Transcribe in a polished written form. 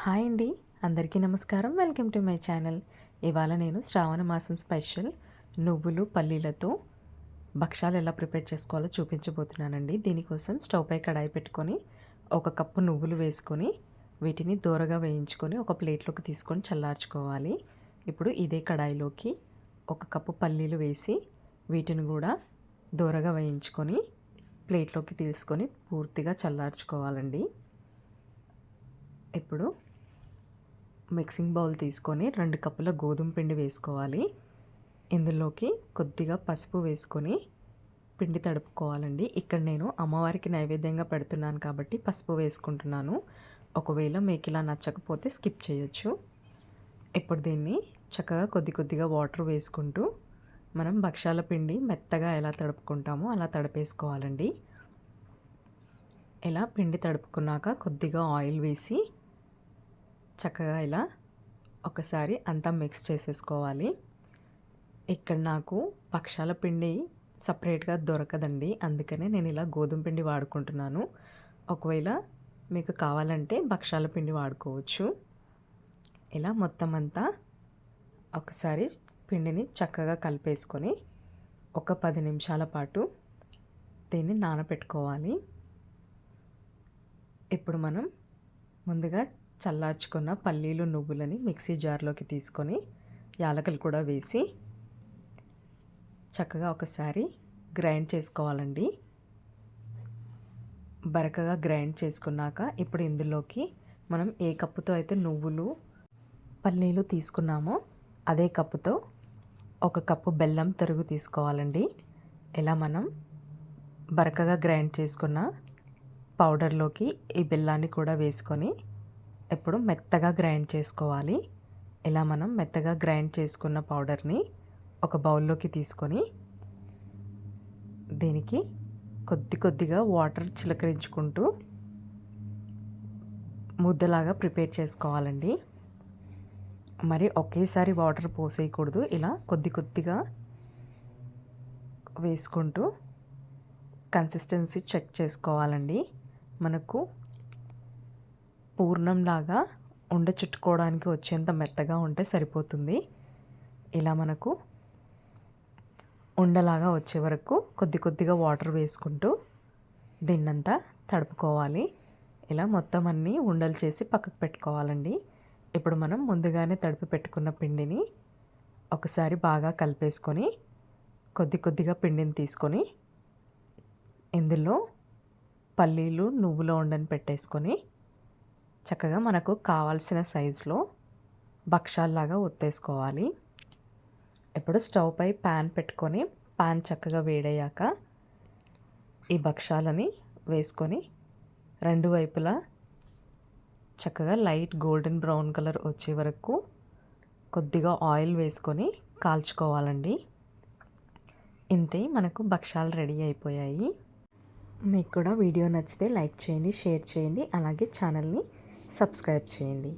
Hi అండి, అందరికీ నమస్కారం. Welcome to my channel. ఇవాళ నేను శ్రావణ మాసం స్పెషల్ నువ్వులు పల్లీలతో భక్షాలు ఎలా ప్రిపేర్ చేసుకోవాలో చూపించబోతున్నానండి. దీనికోసం స్టవ్ పై కడాయి పెట్టుకొని 1 కప్పు నువ్వులు వేసుకొని వీటిని దోరగా వేయించుకొని ఒక ప్లేట్లోకి తీసుకొని చల్లార్చుకోవాలి. ఇప్పుడు ఇదే కడాయిలోకి 1 కప్పు పల్లీలు వేసి వీటిని కూడా దోరగా వేయించుకొని ప్లేట్లోకి తీసుకొని పూర్తిగా చల్లార్చుకోవాలండి. ఇప్పుడు మిక్సింగ్ బౌల్ తీసుకొని 2 కప్పుల గోధుమ పిండి వేసుకోవాలి. ఇందులోకి కొద్దిగా పసుపు వేసుకొని పిండి తడుపుకోవాలండి. ఇక్కడ నేను అమ్మవారికి నైవేద్యంగా పెడుతున్నాను కాబట్టి పసుపు వేసుకుంటున్నాను. ఒకవేళ మీకు ఇలా నచ్చకపోతే స్కిప్ చేయొచ్చు. ఇప్పుడు దీన్ని చక్కగా కొద్దిగా వాటర్ వేసుకుంటూ మనం భక్షాల పిండి మెత్తగా ఎలా తడుపుకుంటామో అలా తడిపేసుకోవాలండి. ఇలా పిండి తడుపుకున్నాక కొద్దిగా ఆయిల్ వేసి చక్కగా ఇలా ఒకసారి అంతా మిక్స్ చేసేసుకోవాలి. ఇక్కడ నాకు భక్షాల పిండి సపరేట్గా దొరకదండి, అందుకనే నేను ఇలా గోధుమ పిండి వాడుకుంటున్నాను. ఒకవేళ మీకు కావాలంటే భక్షాల పిండి వాడుకోవచ్చు. ఇలా మొత్తం అంతా ఒకసారి పిండిని చక్కగా కలిపేసుకొని ఒక 10 నిమిషాల పాటు దీన్ని నానబెట్టుకోవాలి. ఇప్పుడు మనం ముందుగా చల్లార్చుకున్న పల్లీలు నువ్వులని మిక్సీ జార్లోకి తీసుకొని యాలకులు కూడా వేసి చక్కగా ఒకసారి గ్రైండ్ చేసుకోవాలండి. బరకగా గ్రైండ్ చేసుకున్నాక ఇప్పుడు ఇందులోకి మనం ఏ కప్పుతో అయితే నువ్వులు పల్లీలు తీసుకున్నామో అదే కప్పుతో 1 కప్పు బెల్లం తరుగు తీసుకోవాలండి. ఇలా మనం బరకగా గ్రైండ్ చేసుకున్న పౌడర్లోకి ఈ బెల్లాన్ని కూడా వేసుకొని ఇప్పుడు మెత్తగా గ్రైండ్ చేసుకోవాలి. ఇలా మనం మెత్తగా గ్రైండ్ చేసుకున్న పౌడర్ని ఒక బౌల్లోకి తీసుకొని దీనికి కొద్దిగా వాటర్ చిలకరించుకుంటూ ముద్దలాగా ప్రిపేర్ చేసుకోవాలండి. మరి ఒకేసారి వాటర్ పోసేయకూడదు. ఇలా కొద్దిగా వేసుకుంటూ కన్సిస్టెన్సీ చెక్ చేసుకోవాలండి. మనకు పూర్ణంలాగా ఉండ చుట్టుకోవడానికి వచ్చేంత మెత్తగా ఉంటే సరిపోతుంది. ఇలా మనకు ఉండలాగా వచ్చే వరకు కొద్దిగా వాటర్ వేసుకుంటూ దీన్నంతా తడుపుకోవాలి. ఇలా మొత్తం అన్నీ ఉండలు చేసి పక్కకు పెట్టుకోవాలండి. ఇప్పుడు మనం ముందుగానే తడిపి పెట్టుకున్న పిండిని ఒకసారి బాగా కలిపేసుకొని కొద్దిగా పిండిని తీసుకొని ఇందులో పల్లీలు నువ్వుల ఉండని పెట్టేసుకొని చక్కగా మనకు కావాల్సిన సైజులో భక్షాల్లాగా ఒత్తేసుకోవాలి. ఇప్పుడు స్టవ్ పై ప్యాన్ పెట్టుకొని ప్యాన్ చక్కగా వేడయ్యాక ఈ భక్షాలని వేసుకొని 2 వైపులా చక్కగా లైట్ గోల్డెన్ బ్రౌన్ కలర్ వచ్చే వరకు కొద్దిగా ఆయిల్ వేసుకొని కాల్చుకోవాలండి. ఇంతే, మనకు భక్షాలు రెడీ అయిపోయాయి. మీకు కూడా వీడియో నచ్చితే లైక్ చేయండి, షేర్ చేయండి, అలాగే ఛానల్ని సబ్స్క్రైబ్ చేయండి.